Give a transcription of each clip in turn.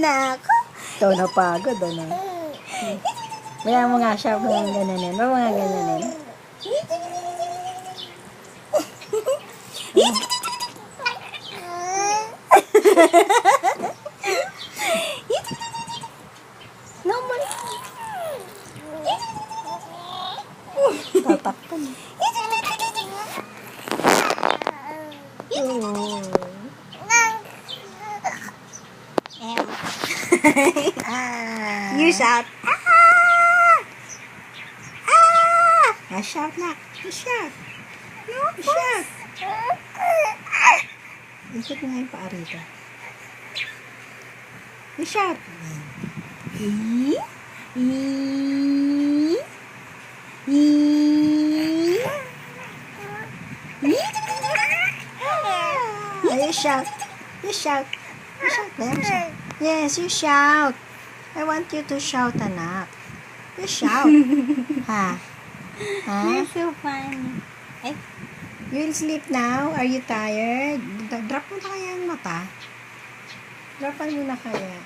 na ako. Ikaw napagod, ano? Maya mo nga siya, mga gananin. Mga gananin. No more. Tatakpan. You shout. Shout na. Shout. Shout. Ikot nga yung paa rito. Shout. You shout. You shout. You shout. Shout. Yes, you shout. I want you to shout, anak. You shout. Ha? Ha? You're so funny. Ay, You will sleep now? Are you tired? Drop mo na kaya ang mata? Dropan mo na kaya.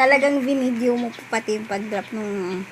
talagang binidyo mo pa pati yung pag-drop nung